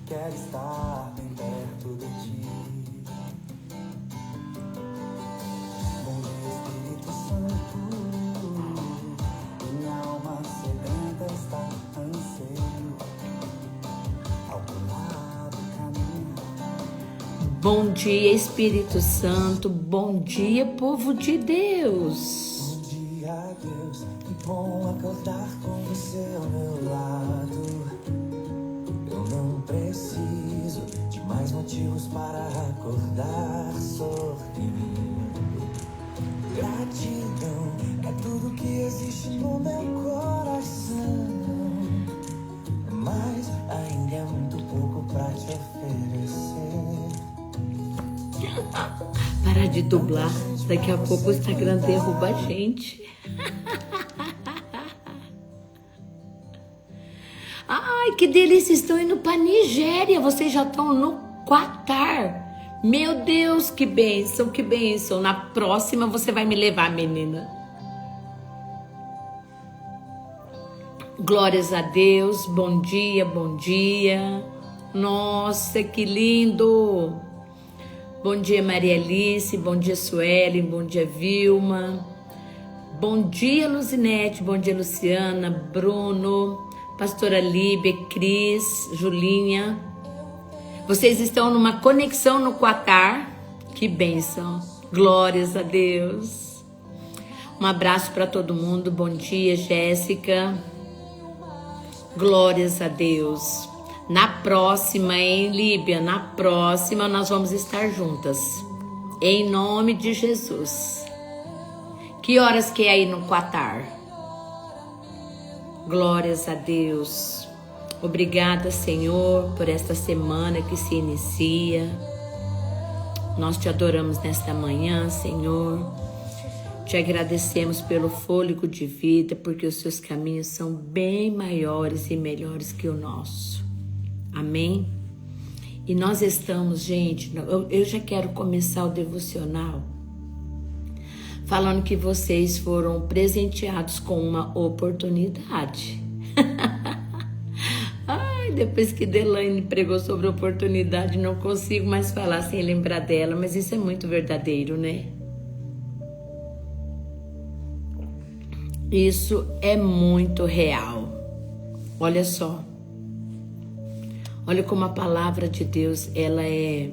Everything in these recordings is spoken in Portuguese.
quero estar bem perto de ti. Bom dia, Espírito Santo, minha alma sedenta está, anseio ao teu lado caminhar. Bom dia, Espírito Santo, bom dia, povo de Deus. Bom dia, Deus, que bom acordar com você ao meu lado. Eu não preciso de mais motivos para acordar sorrindo. Gratidão é tudo que existe no meu coração, mas ainda é muito pouco pra te oferecer. Para de dublar, daqui a pouco o Instagram derruba a gente. Ai, que delícia, estão indo para Nigéria, vocês já estão no Qatar. Meu Deus, que bênção, que bênção. Na próxima você vai me levar, menina. Glórias a Deus, bom dia, bom dia. Nossa, que lindo. Bom dia, Maria Alice, bom dia, Suelen, bom dia, Vilma. Bom dia, Luzinete, bom dia, Luciana, Bruno, Pastora Líbia, Cris, Julinha. Vocês estão numa conexão no Qatar. Que bênção. Glórias a Deus. Um abraço para todo mundo. Bom dia, Jéssica. Glórias a Deus. Na próxima, hein, Líbia? Na próxima nós vamos estar juntas. Em nome de Jesus. Que horas que é aí no Qatar? Glórias a Deus. Obrigada, Senhor, por esta semana que se inicia. Nós te adoramos nesta manhã, Senhor. Te agradecemos pelo fôlego de vida, porque os seus caminhos são bem maiores e melhores que o nosso. Amém? E nós estamos, gente, eu já quero começar o devocional falando que vocês foram presenteados com uma oportunidade. Ai, depois que Delaine pregou sobre oportunidade, não consigo mais falar sem lembrar dela, mas isso é muito verdadeiro, né? Isso é muito real. Olha só. Olha como a palavra de Deus, ela é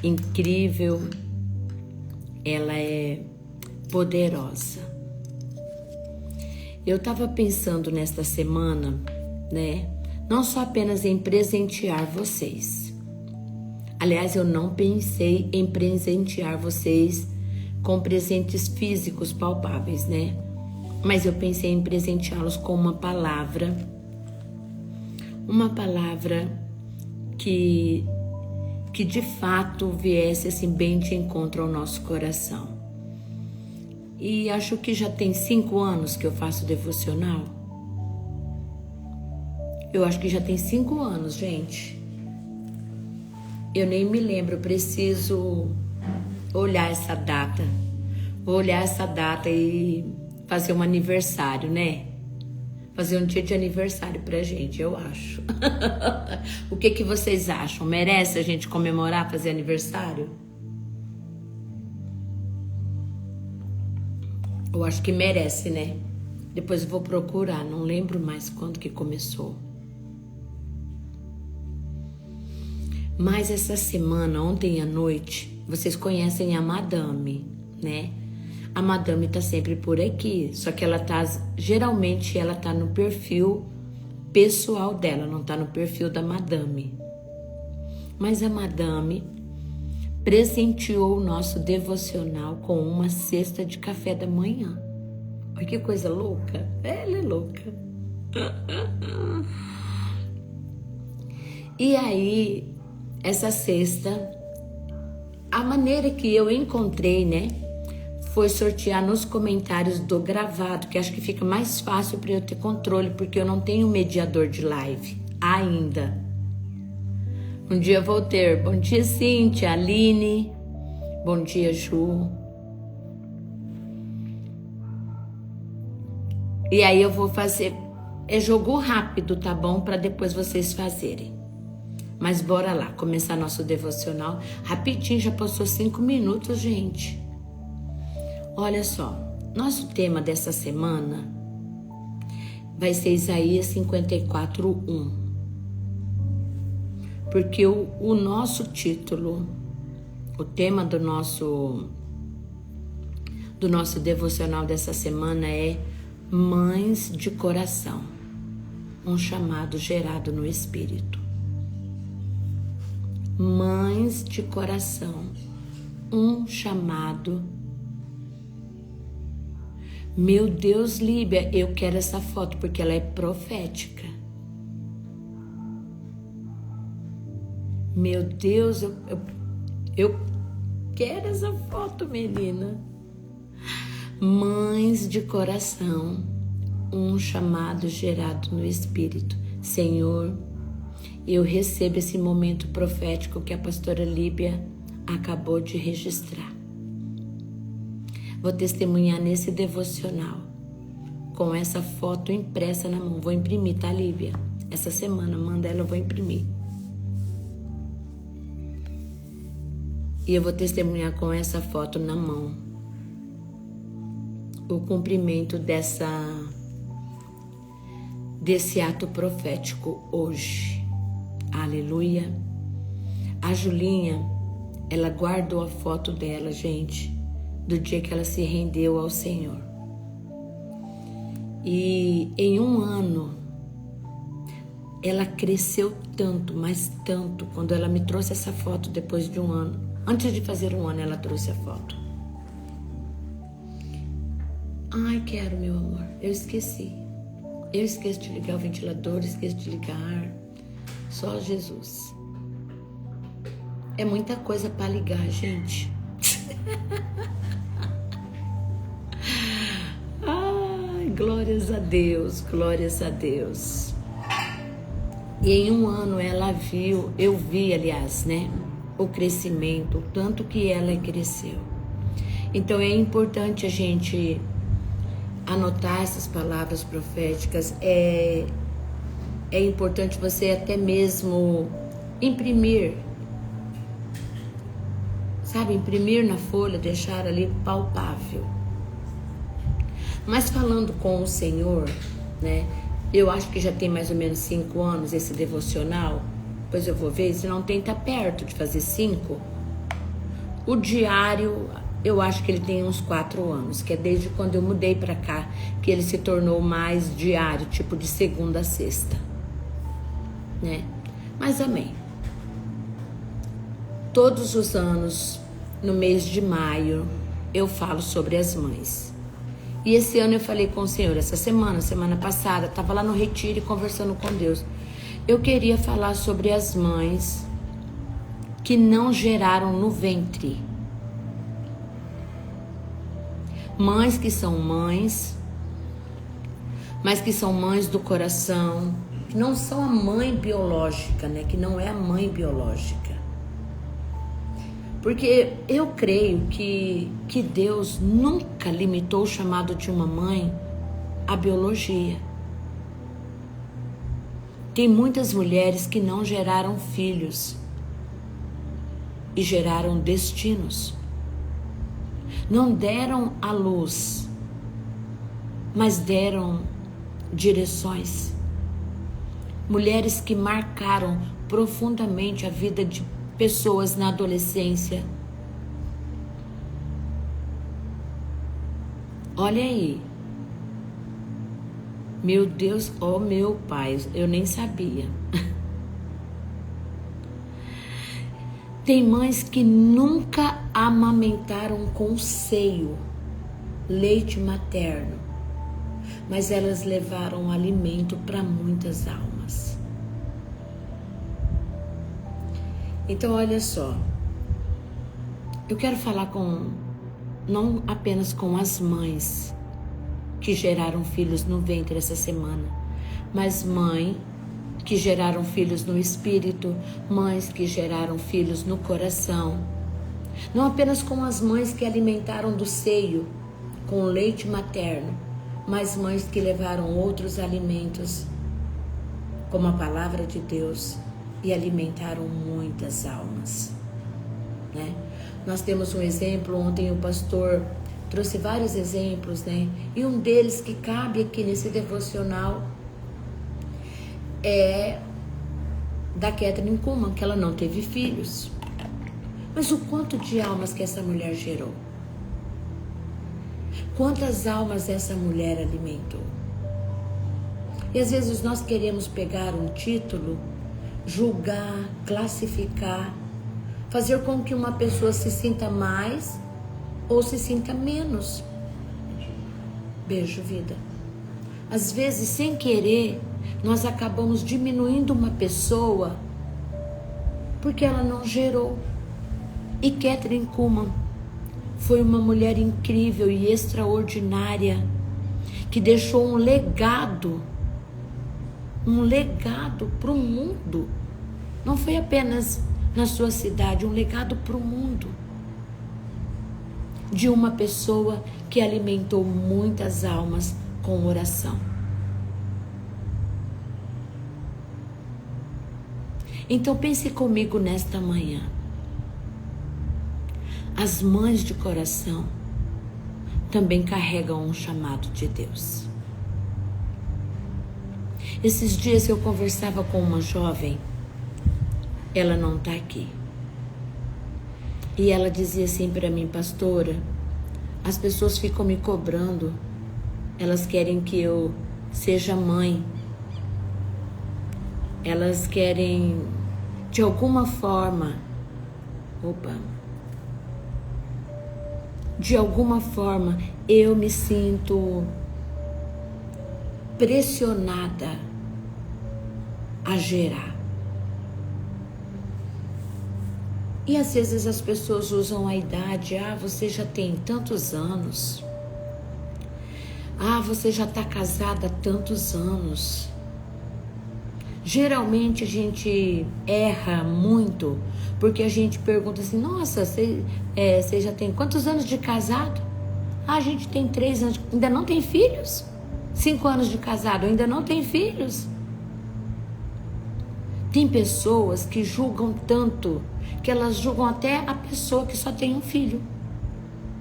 incrível, ela é poderosa. Eu estava pensando nesta semana, né? Não só apenas em presentear vocês. Aliás, eu não pensei em presentear vocês com presentes físicos palpáveis, né? Mas eu pensei em presenteá-los com uma palavra que de fato viesse assim bem de encontro ao nosso coração. E acho que já tem 5 anos que eu faço devocional. Eu acho que já tem 5 anos, gente. Eu nem me lembro, eu preciso olhar essa data. Vou olhar essa data e fazer um aniversário, né? Fazer um dia de aniversário pra gente, eu acho. O que vocês acham? Merece a gente comemorar, fazer aniversário? Eu acho que merece, né? Depois eu vou procurar, não lembro mais quando que começou. Mas essa semana, ontem à noite, vocês conhecem a Madame, né? A Madame tá sempre por aqui, só que geralmente ela tá no perfil pessoal dela, não tá no perfil da Madame. Mas a Madame presenteou o nosso devocional com uma cesta de café da manhã. Olha que coisa louca, ela é louca. E aí, essa cesta, a maneira que eu encontrei, né? Foi sortear nos comentários do gravado, que acho que fica mais fácil para eu ter controle, porque eu não tenho mediador de live ainda. Um dia eu vou ter. Bom dia, Cíntia, Aline. Bom dia, Ju. E aí eu vou fazer, é jogo rápido, tá bom? Para depois vocês fazerem. Mas bora lá, começar nosso devocional. Rapidinho, já passou 5 minutos, gente. Olha só, nosso tema dessa semana vai ser Isaías 54:1. Porque o nosso título, o tema do nosso devocional dessa semana é Mães de Coração, um chamado gerado no Espírito. Mães de coração, um chamado. Meu Deus, Líbia, eu quero essa foto porque ela é profética. Meu Deus, eu quero essa foto, menina. Mães de coração, um chamado gerado no Espírito. Senhor, eu recebo esse momento profético que a pastora Líbia acabou de registrar. Vou testemunhar nesse devocional, com essa foto impressa na mão. Vou imprimir, tá, Líbia? Essa semana, manda ela, eu vou imprimir. E eu vou testemunhar com essa foto na mão o cumprimento desse ato profético hoje. Aleluia. A Julinha, ela guardou a foto dela, gente, do dia que ela se rendeu ao Senhor. E em 1 ano, ela cresceu tanto, mas tanto, quando ela me trouxe essa foto depois de 1 ano. Antes de fazer 1 ano, ela trouxe a foto. Ai, quero, meu amor. Eu esqueci. Eu esqueço de ligar o ventilador, esqueço de ligar ar. Só Jesus. É muita coisa para ligar, gente. Ai, glórias a Deus, glórias a Deus. E em 1 ano eu vi, aliás, né, o crescimento, o tanto que ela cresceu. Então é importante a gente anotar essas palavras proféticas. É importante você até mesmo imprimir, sabe? Imprimir na folha, deixar ali palpável. Mas falando com o Senhor, né? Eu acho que já tem mais ou menos 5 anos esse devocional. Depois eu vou ver, se não tem, tá perto de fazer 5. O diário, eu acho que ele tem uns 4 anos, que é desde quando eu mudei pra cá, que ele se tornou mais diário, tipo de segunda a sexta, né? Mas amém. Todos os anos, no mês de maio, eu falo sobre as mães. E esse ano eu falei com o Senhor, semana passada, estava lá no retiro e conversando com Deus. Eu queria falar sobre as mães que não geraram no ventre. Mães que são mães, mas que são mães do coração, que não são a mãe biológica, né? Que não é a mãe biológica. Porque eu creio que Deus nunca limitou o chamado de uma mãe à biologia. Tem muitas mulheres que não geraram filhos e geraram destinos. Não deram à luz, mas deram direções. Mulheres que marcaram profundamente a vida de pessoas na adolescência. Olha aí. Meu Deus, ó meu Pai, eu nem sabia. Tem mães que nunca amamentaram com seio, leite materno, mas elas levaram alimento para muitas almas. Então, olha só, eu quero falar não apenas com as mães que geraram filhos no ventre essa semana, mas mãe que geraram filhos no espírito, mães que geraram filhos no coração. Não apenas com as mães que alimentaram do seio, com leite materno, mas mães que levaram outros alimentos, como a palavra de Deus, e alimentaram muitas almas, né? Nós temos um exemplo, ontem o pastor trouxe vários exemplos, né? E um deles que cabe aqui nesse devocional é da Kathryn Kuhlman, que ela não teve filhos. Mas o quanto de almas que essa mulher gerou? Quantas almas essa mulher alimentou? E às vezes nós queremos pegar um título, julgar, classificar, fazer com que uma pessoa se sinta mais ou se sinta menos. Beijo, vida. Às vezes, sem querer, nós acabamos diminuindo uma pessoa porque ela não gerou. E Kathryn Kuhlman foi uma mulher incrível e extraordinária que deixou um legado para o mundo. Não foi apenas na sua cidade, um legado para o mundo. De uma pessoa que alimentou muitas almas com oração. Então pense comigo nesta manhã. As mães de coração também carregam um chamado de Deus. Esses dias eu conversava com uma jovem, ela não está aqui. E ela dizia assim para mim: pastora, as pessoas ficam me cobrando, elas querem que eu seja mãe, elas querem de alguma forma, de alguma forma eu me sinto pressionada a gerar. E às vezes as pessoas usam a idade: você já tem tantos anos, você já está casada há tantos anos. Geralmente a gente erra muito porque a gente pergunta assim: nossa, você já tem quantos anos de casado? A gente tem 3 anos, ainda não tem filhos? 5 anos de casado, ainda não tem filhos? Tem pessoas que julgam tanto que elas julgam até a pessoa que só tem um filho.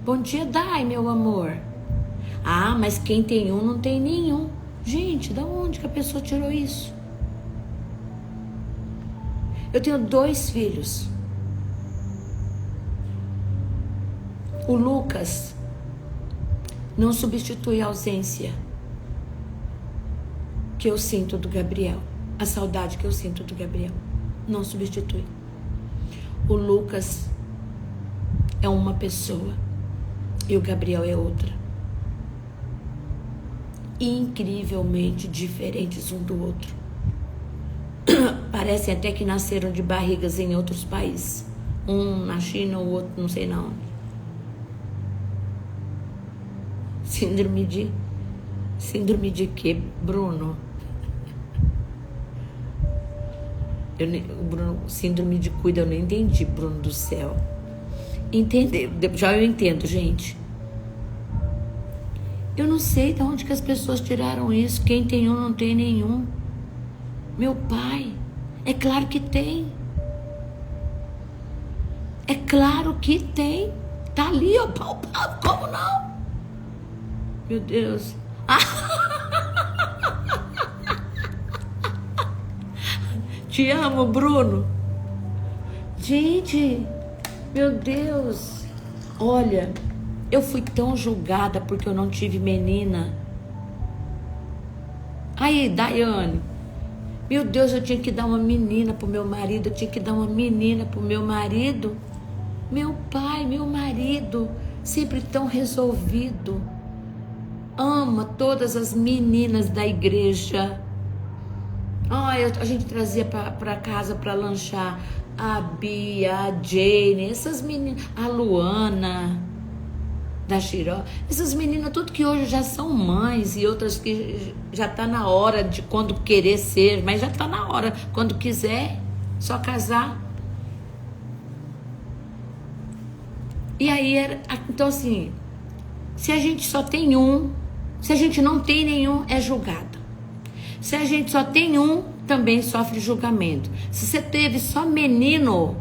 Bom dia, Dai, meu amor. Mas quem tem um não tem nenhum. Gente, da onde que a pessoa tirou isso? Eu tenho 2 filhos. O Lucas não substitui a ausência que eu sinto do Gabriel. A saudade que eu sinto do Gabriel não substitui. O Lucas é uma pessoa e o Gabriel é outra. Incrivelmente diferentes um do outro. Parecem até que nasceram de barrigas em outros países. Um na China, o outro não sei na onde. Síndrome de quê, Bruno? Bruno, síndrome de cuida, eu não entendi, Bruno do céu. Entender, já eu entendo, gente. Eu não sei de onde que as pessoas tiraram isso. Quem tem um não tem nenhum. Meu pai, é claro que tem. É claro que tem. Tá ali, ó, palpável, como não? Meu Deus. Te amo, Bruno. Gente, meu Deus. Olha, eu fui tão julgada porque eu não tive menina. Aí, Daiane. Meu Deus, eu tinha que dar uma menina pro meu marido. Eu tinha que dar uma menina pro meu marido. Meu pai, meu marido, sempre tão resolvido. Ama todas as meninas da igreja. A gente trazia para casa para lanchar a Bia, a Jane, essas meninas, a Luana da Chiró, essas meninas, tudo que hoje já são mães e outras que já tá na hora de quando querer ser, mas já tá na hora, quando quiser, só casar. E aí, então assim, se a gente só tem um, se a gente não tem nenhum, é julgado. Se a gente só tem um, também sofre julgamento. Se você teve só menino,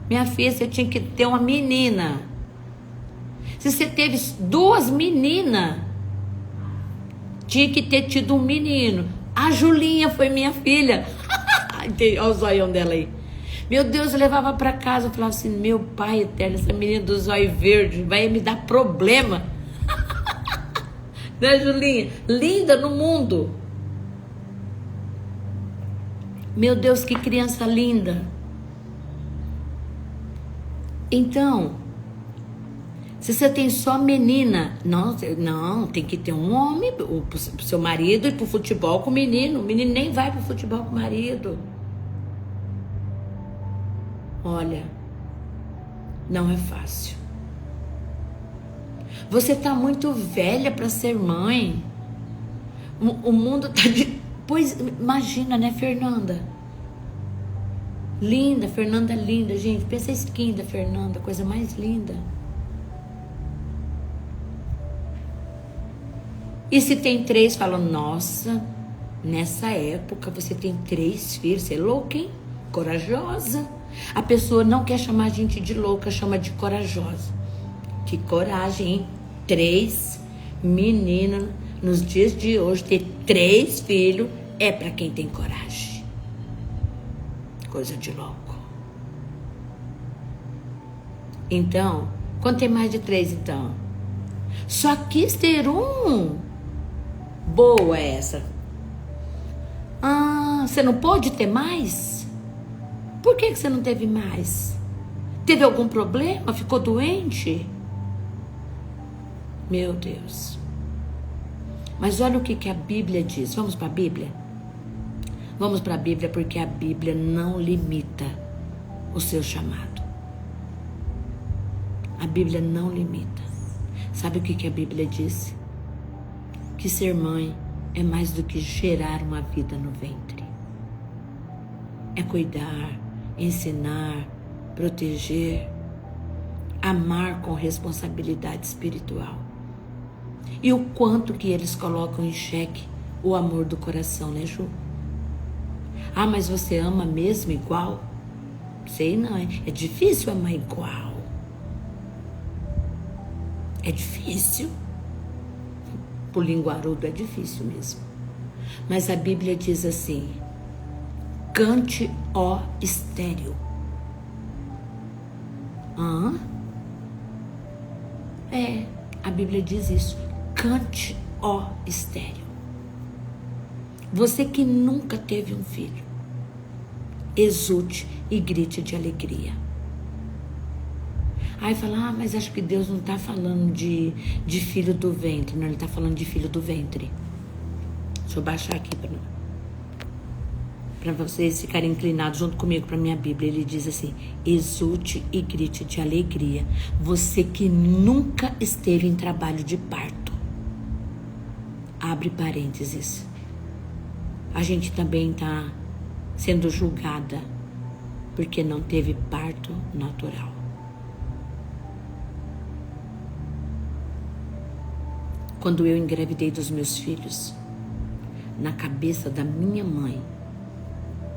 minha filha, você tinha que ter uma menina. Se você teve 2 meninas, tinha que ter tido um menino. A Julinha foi minha filha. Olha o zoião dela aí. Meu Deus, eu levava pra casa, eu falava assim, meu pai eterno, essa menina do zóio verde vai me dar problema. Né, Julinha? Linda no mundo. Meu Deus, que criança linda. Então, se você tem só menina, não, tem que ter um homem, pro seu marido, ir pro futebol com o menino. O menino nem vai pro futebol com o marido. Olha, não é fácil. Você tá muito velha para ser mãe. O mundo tá de... Pois, imagina, né, Fernanda? Linda, Fernanda linda, gente. Pensa a skin da Fernanda, coisa mais linda. E se tem 3, falam, nossa, nessa época você tem 3 filhos. Você é louca, hein? Corajosa. A pessoa não quer chamar a gente de louca, chama de corajosa. Que coragem, hein? 3 meninas nos dias de hoje, ter 3 filhos é para quem tem coragem. Coisa de louco. Então, quando tem mais de 3, então? Só quis ter um. Boa essa. Ah, você não pôde ter mais? Por que você não teve mais? Teve algum problema? Ficou doente? Meu Deus. Mas olha o que a Bíblia diz. Vamos para a Bíblia? Vamos para a Bíblia, porque a Bíblia não limita o seu chamado. A Bíblia não limita. Sabe o que a Bíblia diz? Que ser mãe é mais do que gerar uma vida no ventre. É cuidar, ensinar, proteger, amar com responsabilidade espiritual. E o quanto que eles colocam em xeque o amor do coração, né, Ju? Ah, mas você ama mesmo igual? Sei não, é difícil amar igual. É difícil. Pro linguarudo é difícil mesmo. Mas a Bíblia diz assim, cante, ó estéril. A Bíblia diz isso. Cante, ó estéril. Você que nunca teve um filho, exulte e grite de alegria. Aí fala, mas acho que Deus não está falando de filho do ventre. Não, Ele está falando de filho do ventre. Deixa eu baixar aqui para vocês ficarem inclinados junto comigo para minha Bíblia. Ele diz assim, exulte e grite de alegria. Você que nunca esteve em trabalho de parto. Abre parênteses. A gente também está sendo julgada porque não teve parto natural. Quando eu engravidei dos meus filhos, na cabeça da minha mãe,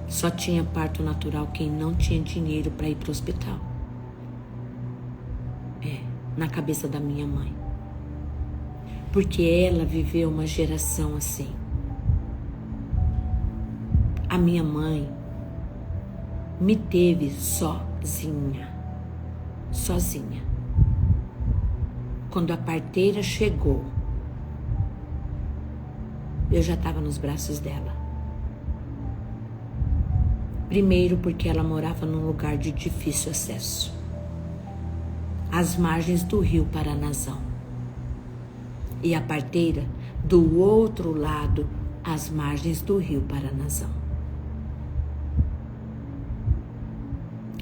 só tinha parto natural quem não tinha dinheiro para ir para o hospital. Na cabeça da minha mãe. Porque ela viveu uma geração assim. A minha mãe me teve sozinha. Sozinha. Quando a parteira chegou, eu já estava nos braços dela. Primeiro porque ela morava num lugar de difícil acesso, às margens do rio Paranazão. E a parteira do outro lado, às margens do rio Paranazão.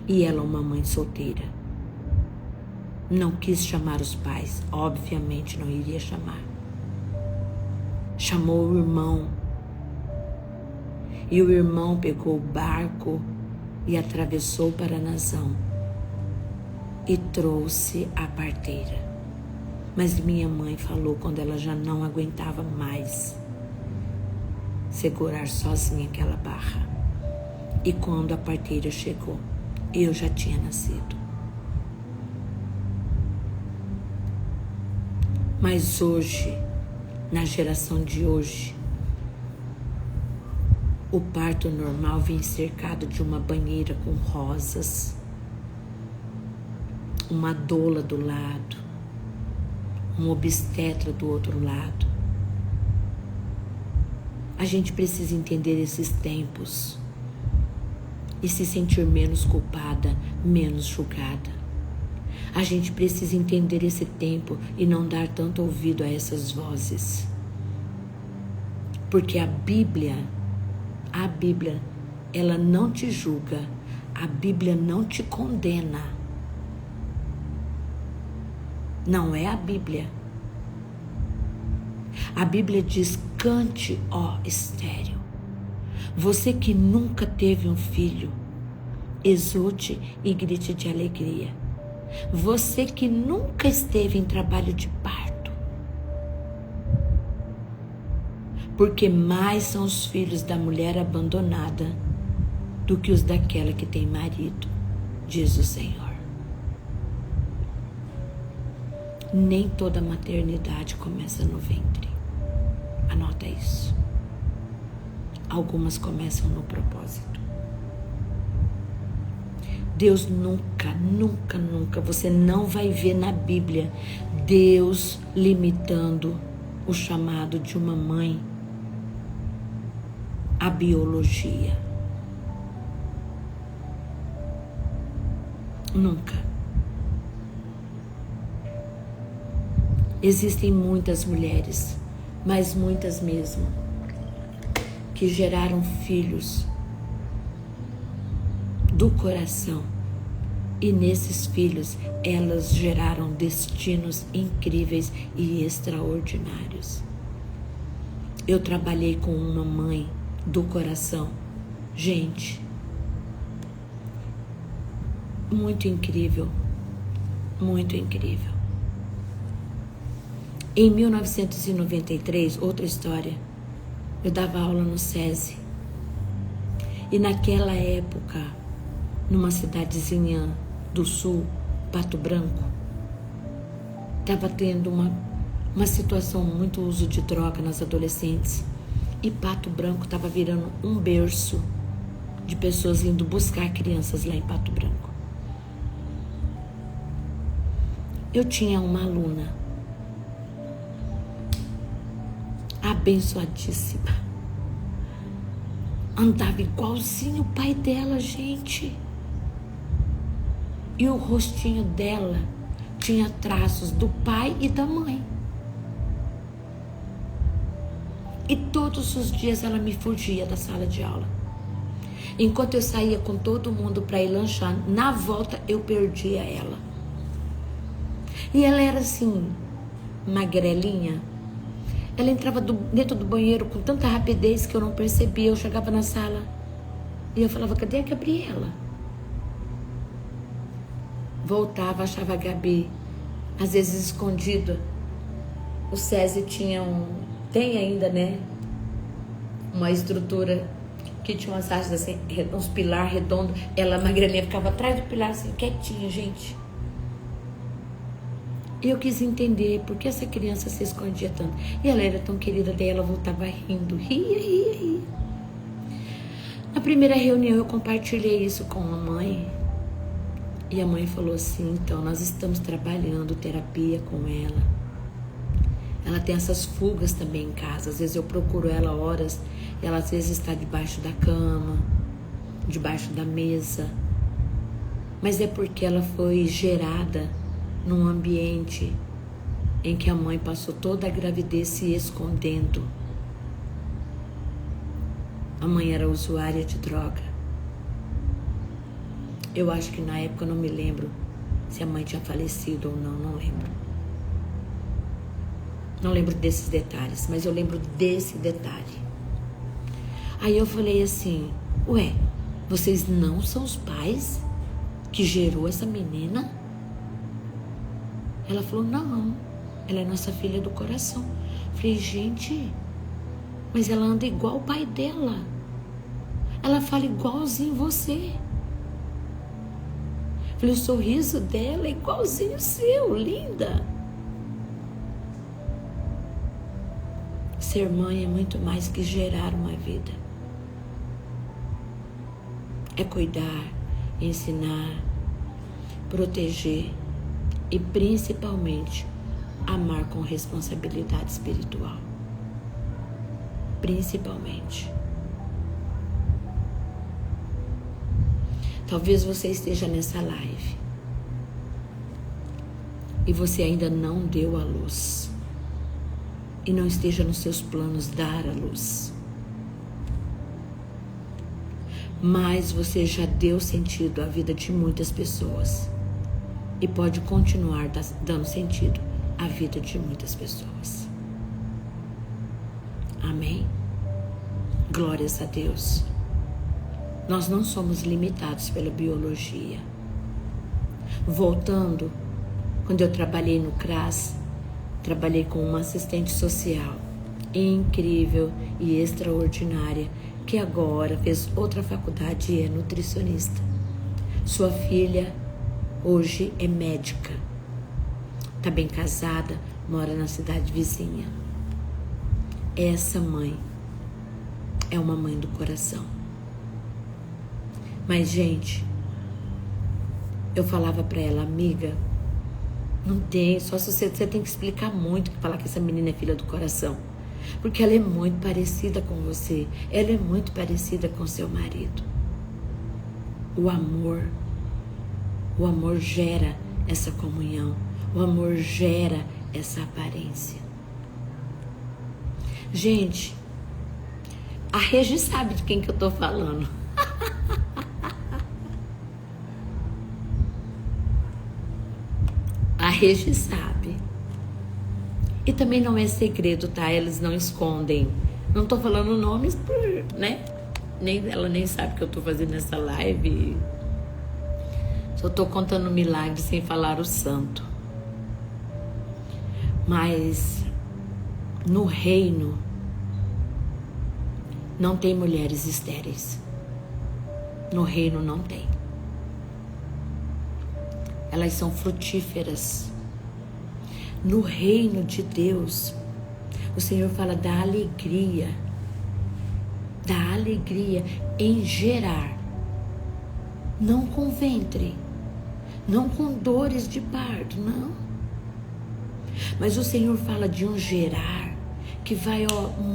E ela, uma mãe solteira, não quis chamar os pais, obviamente não iria chamar. Chamou o irmão. E o irmão pegou o barco e atravessou o Paranazão e trouxe a parteira. Mas minha mãe falou quando ela já não aguentava mais. segurar sozinha aquela barra. E quando a parteira chegou, eu já tinha nascido. Mas hoje, na geração de hoje, o parto normal vem cercado de uma banheira com rosas, uma doula do lado, um obstetra do outro lado. A gente precisa entender esses tempos e se sentir menos culpada, menos julgada. A gente precisa entender esse tempo e não dar tanto ouvido a essas vozes. Porque a Bíblia, ela não te julga, a Bíblia não te condena. Não é a Bíblia. A Bíblia diz: cante, ó estéril. Você que nunca teve um filho, exulte e grite de alegria. Você que nunca esteve em trabalho de parto, porque mais são os filhos da mulher abandonada do que os daquela que tem marido, diz o Senhor. Nem toda maternidade começa no ventre. Anota isso. Algumas começam no propósito. Deus nunca, você não vai ver na Bíblia Deus limitando o chamado de uma mãe à biologia. Nunca. Existem muitas mulheres, mas muitas mesmo, que geraram filhos do coração, e nesses filhos elas geraram destinos incríveis e extraordinários. Eu trabalhei com uma mãe do coração, gente, muito incrível, muito incrível. Em 1993, outra história, eu dava aula no SESI, e naquela época, numa cidadezinha do sul, Pato Branco, estava tendo uma situação muito uso de droga nas adolescentes, e Pato Branco estava virando um berço de pessoas indo buscar crianças lá em Pato Branco. Eu tinha uma aluna abençoadíssima, andava igualzinho o pai dela, gente. E o rostinho dela tinha traços do pai e da mãe. E todos os dias ela me fugia da sala de aula. Enquanto eu saía com todo mundo para ir lanchar, na volta eu perdia ela. E ela era assim, magrelinha. Ela entrava dentro do banheiro com tanta rapidez que eu não percebia. Eu chegava na sala e eu falava: cadê a Gabriela? Voltava, achava a Gabi, às vezes escondida. O SESI tem ainda, né, uma estrutura que tinha umas hastes assim, uns pilar redondo. Ela, magrelinha, ficava atrás do pilar assim, quietinha, gente. E eu quis entender por que essa criança se escondia tanto. E ela era tão querida, daí ela voltava rindo, ria. Na primeira reunião eu compartilhei isso com a mãe. E a mãe falou assim: então, nós estamos trabalhando terapia com ela. Ela tem essas fugas também em casa. Às vezes eu procuro ela horas, e ela às vezes está debaixo da cama, debaixo da mesa. Mas é porque ela foi gerada num ambiente em que a mãe passou toda a gravidez se escondendo. A mãe era usuária de droga. Eu acho que na época, eu não me lembro se a mãe tinha falecido ou não lembro. Não lembro desses detalhes, mas eu lembro desse detalhe. Aí eu falei assim: ué, vocês não são os pais que gerou essa menina? Ela falou: não, ela é nossa filha do coração. Falei: gente, mas ela anda igual o pai dela. Ela fala igualzinho você. Falei, o sorriso dela é igualzinho o seu, linda. Ser mãe é muito mais que gerar uma vida. É cuidar, ensinar, proteger e principalmente amar com responsabilidade espiritual. Principalmente. Talvez você esteja nessa live e você ainda não deu a luz e não esteja nos seus planos dar a luz, mas você já deu sentido à vida de muitas pessoas e pode continuar dando sentido à vida de muitas pessoas. Amém? Glórias a Deus. Nós não somos limitados pela biologia. Voltando, quando eu trabalhei no CRAS, trabalhei com uma assistente social incrível e extraordinária, que agora fez outra faculdade e é nutricionista. Sua filha hoje é médica, está bem casada, mora na cidade vizinha. Essa mãe é uma mãe do coração. Mas, gente, eu falava pra ela, amiga, não tem, só se você tem que explicar muito, que falar que essa menina é filha do coração. Porque ela é muito parecida com você, ela é muito parecida com seu marido. O amor gera essa comunhão, o amor gera essa aparência. Gente, a Regi sabe de quem que eu tô falando. A Regi sabe. E também não é segredo, tá? Eles não escondem. Não tô falando nomes né? Ela nem sabe que eu tô fazendo essa live. Só tô contando milagres sem falar o santo. Mas no reino não tem mulheres estéreis. No reino não tem. Elas são frutíferas. No reino de Deus, o Senhor fala da alegria em gerar, não com ventre, não com dores de parto, não. Mas o Senhor fala de um gerar que vai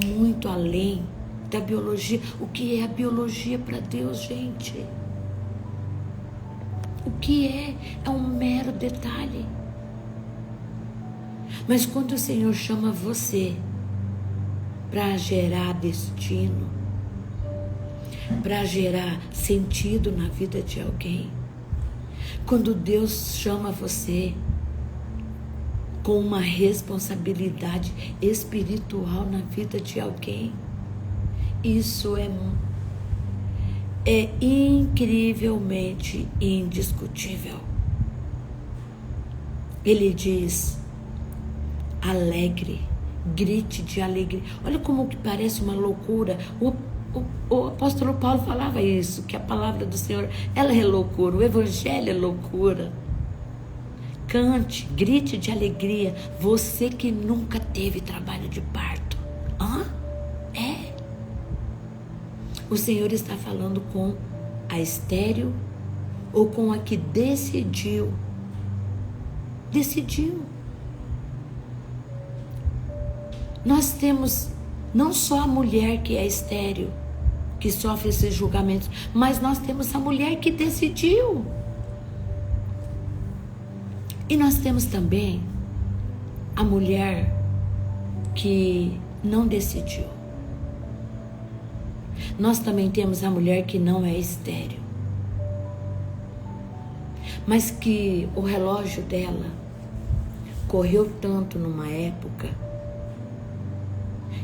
muito além da biologia. O que é a biologia para Deus, gente? O que é um mero detalhe. Mas quando o Senhor chama você para gerar destino, para gerar sentido na vida de alguém, quando Deus chama você com uma responsabilidade espiritual na vida de alguém, isso é incrivelmente indiscutível. Ele diz: alegre, grite de alegria. Olha como que parece uma loucura. O apóstolo Paulo falava isso, que a palavra do Senhor, ela é loucura, o evangelho é loucura. Cante, grite de alegria, você que nunca teve trabalho de parto. É? O Senhor está falando com a estéril ou com a que decidiu? Decidiu. Nós temos não só a mulher que é estéril, que sofre esses julgamentos, mas nós temos a mulher que decidiu. E nós temos também a mulher que não decidiu. Nós também temos a mulher que não é estéril, mas que o relógio dela correu tanto numa época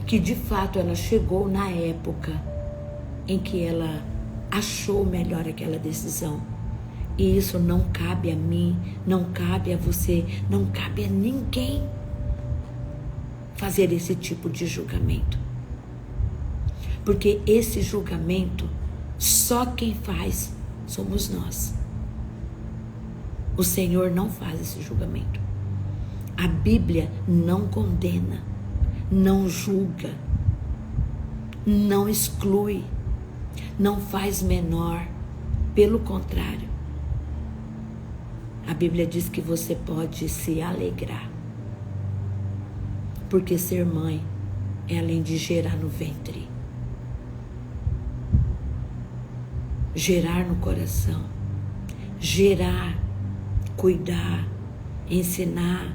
que de fato ela chegou na época em que ela achou melhor aquela decisão. E isso não cabe a mim, não cabe a você, não cabe a ninguém fazer esse tipo de julgamento. Porque esse julgamento, só quem faz somos nós. O Senhor não faz esse julgamento. A Bíblia não condena, não julga, não exclui, não faz menor. Pelo contrário, a Bíblia diz que você pode se alegrar. Porque ser mãe é além de gerar no ventre, gerar no coração, gerar, cuidar, ensinar,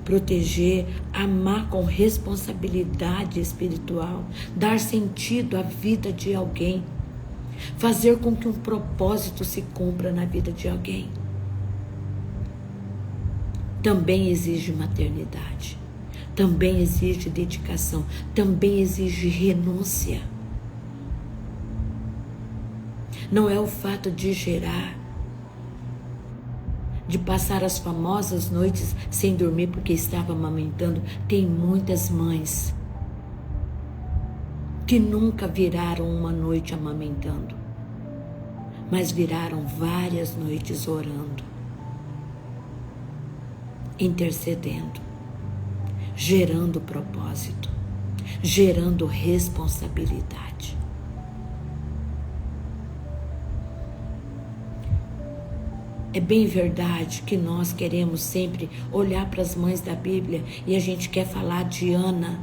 proteger, amar com responsabilidade espiritual, dar sentido à vida de alguém, fazer com que um propósito se cumpra na vida de alguém. Também exige maternidade, também exige dedicação, também exige renúncia. Não é o fato de gerar, de passar as famosas noites sem dormir porque estava amamentando. Tem muitas mães que nunca viraram uma noite amamentando, mas viraram várias noites orando, intercedendo, gerando propósito, gerando responsabilidade. É bem verdade que nós queremos sempre olhar para as mães da Bíblia e a gente quer falar de Ana,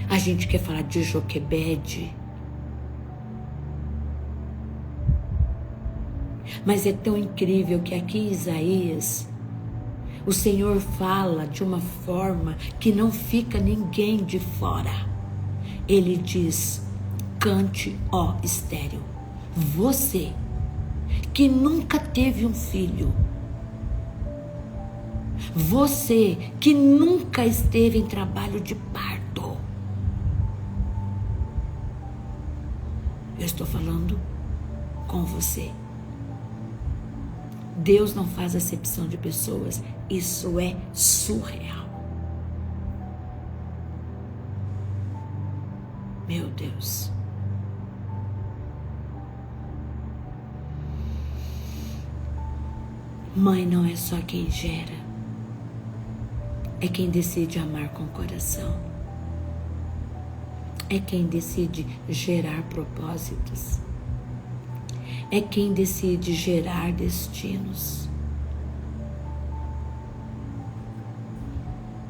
a gente quer falar de Joquebede, mas é tão incrível que aqui em Isaías o Senhor fala de uma forma que não fica ninguém de fora. Ele diz: cante, ó estéril, você que nunca teve um filho, você que nunca esteve em trabalho de parto. Eu estou falando com você. Deus não faz acepção de pessoas. Isso é surreal. Meu Deus. Mãe não é só quem gera, é quem decide amar com o coração, é quem decide gerar propósitos, é quem decide gerar destinos.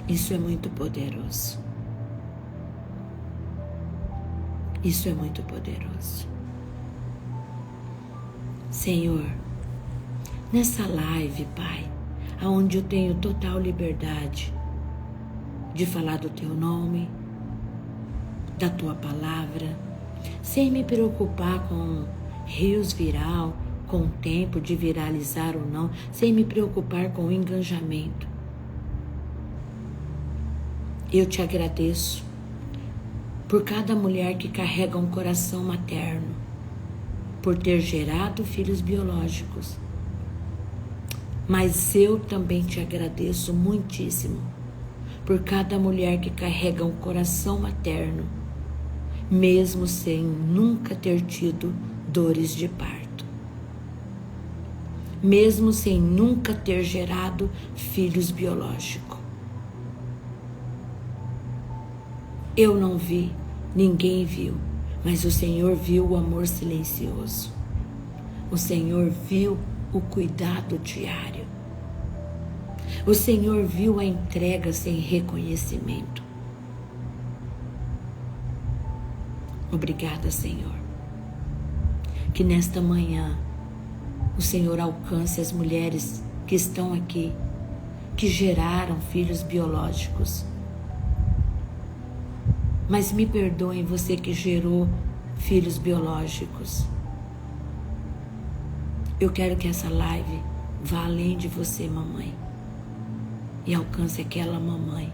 Isso é muito poderoso. Isso é muito poderoso. Senhor, nessa live, Pai, aonde eu tenho total liberdade de falar do Teu nome, da Tua palavra, sem me preocupar com rios viral, com o tempo de viralizar ou não, sem me preocupar com o engajamento. Eu te agradeço por cada mulher que carrega um coração materno, por ter gerado filhos biológicos. Mas eu também te agradeço muitíssimo por cada mulher que carrega um coração materno, mesmo sem nunca ter tido dores de parto, mesmo sem nunca ter gerado filhos biológicos. Eu não vi, ninguém viu, mas o Senhor viu o amor silencioso. O Senhor viu o cuidado diário. O Senhor viu a entrega sem reconhecimento. Obrigada, Senhor. Que nesta manhã o Senhor alcance as mulheres que estão aqui, que geraram filhos biológicos. Mas me perdoem, você que gerou filhos biológicos. Eu quero que essa live vá além de você, mamãe, e alcance aquela mamãe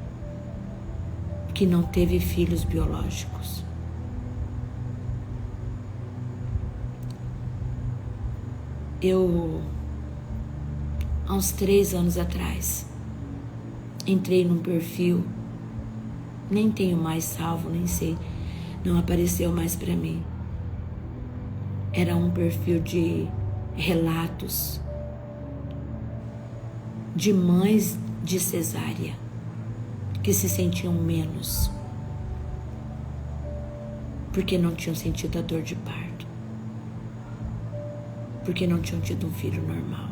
que não teve filhos biológicos. Eu, há uns 3 anos atrás, entrei num perfil Nem tenho mais salvo, nem sei. Não apareceu mais para mim. Era um perfil de relatos de mães de cesárea que se sentiam menos porque não tinham sentido a dor de parto, porque não tinham tido um filho normal.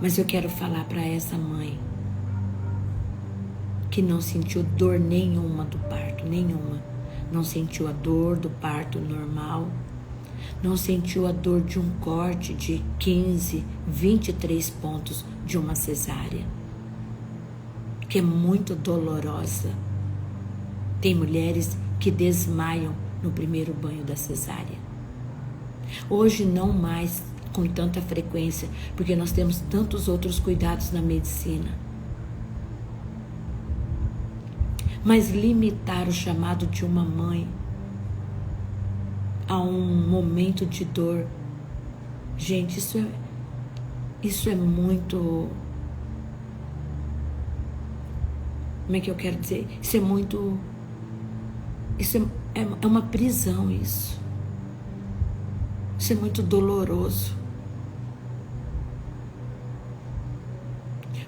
Mas eu quero falar para essa mãe que não sentiu dor nenhuma do parto, nenhuma. Não sentiu a dor do parto normal, não sentiu a dor de um corte de 15, 23 pontos de uma cesárea, que é muito dolorosa. Tem mulheres que desmaiam no primeiro banho da cesárea. Hoje não mais com tanta frequência, porque nós temos tantos outros cuidados na medicina. Mas limitar o chamado de uma mãe a um momento de dor, gente, isso é muito, como é que eu quero dizer? Isso é uma prisão, isso é muito doloroso.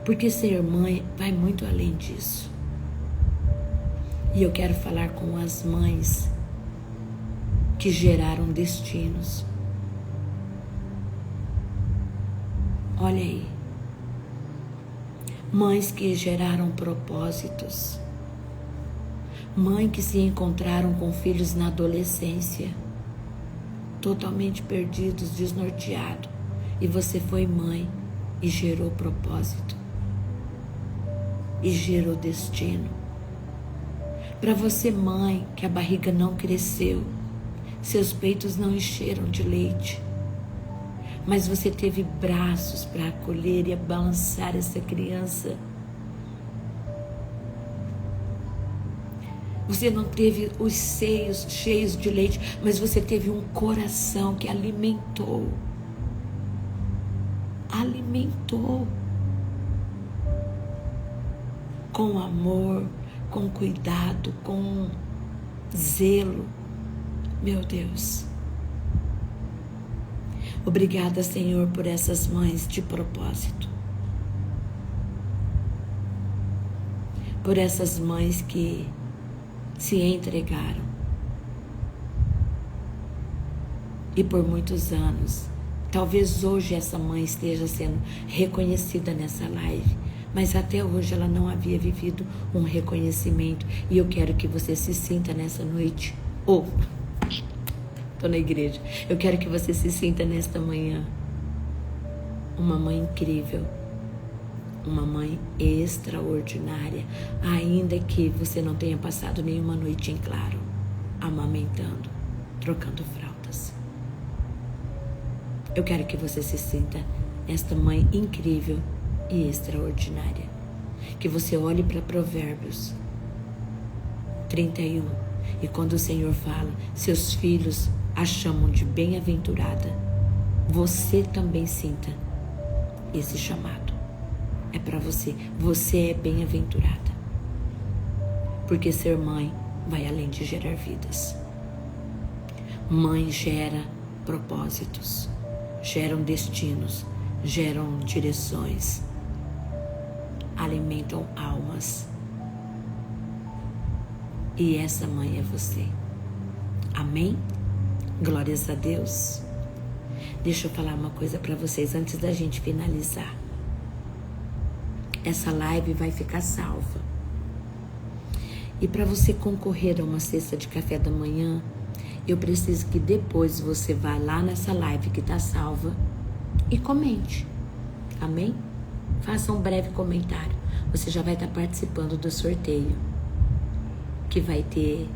Porque ser mãe vai muito além disso. E eu quero falar com as mães que geraram destinos. Olha aí. Mães que geraram propósitos. Mães que se encontraram com filhos na adolescência, totalmente perdidos, desnorteados. E você foi mãe e gerou propósito. E gerou destino. Para você, mãe, que a barriga não cresceu, seus peitos não encheram de leite, mas você teve braços para acolher e balançar essa criança. Você não teve os seios cheios de leite, mas você teve um coração que alimentou. Com amor, com cuidado, com zelo. Meu Deus. Obrigada, Senhor, por essas mães de propósito. Por essas mães que se entregaram. E por muitos anos. Talvez hoje essa mãe esteja sendo reconhecida nessa live, mas até hoje ela não havia vivido um reconhecimento. E eu quero que você se sinta nessa noite. Estou na igreja. Eu quero que você se sinta nesta manhã uma mãe incrível, uma mãe extraordinária, ainda que você não tenha passado nenhuma noite em claro, amamentando, trocando fraldas. Eu quero que você se sinta esta mãe incrível e extraordinária. Que você olhe para Provérbios 31 e quando o Senhor fala, seus filhos a chamam de bem-aventurada, você também sinta esse chamado. É para você. Você é bem-aventurada. Porque ser mãe vai além de gerar vidas. Mãe gera propósitos, geram destinos, geram direções, alimentam almas. E essa mãe é você. Amém? Glórias a Deus. Deixa eu falar uma coisa para vocês antes da gente finalizar. Essa live vai ficar salva. E para você concorrer a uma cesta de café da manhã, eu preciso que depois você vá lá nessa live que está salva e comente. Amém? Faça um breve comentário. Você já vai estar participando do sorteio que vai ter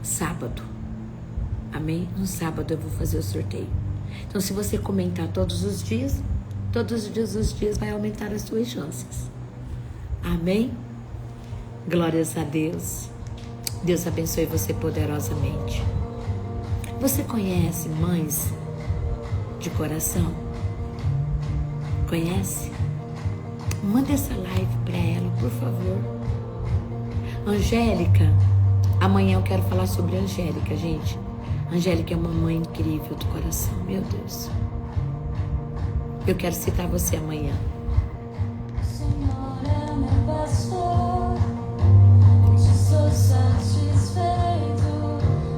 sábado. Amém? No sábado eu vou fazer o sorteio. Então, se você comentar todos os dias vai aumentar as suas chances. Amém? Glórias a Deus. Deus abençoe você poderosamente. Você conhece mães de coração? Conhece? Manda essa live para ela, por favor. Angélica, amanhã eu quero falar sobre a Angélica, gente. Angélica é uma mãe incrível do coração, meu Deus. Eu quero citar você amanhã. Senhor é meu pastor, sou satisfeito,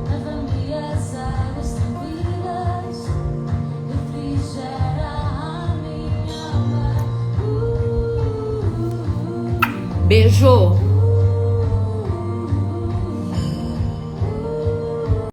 leva-me às águas tranquilas, refrigera a minha alma. Beijo.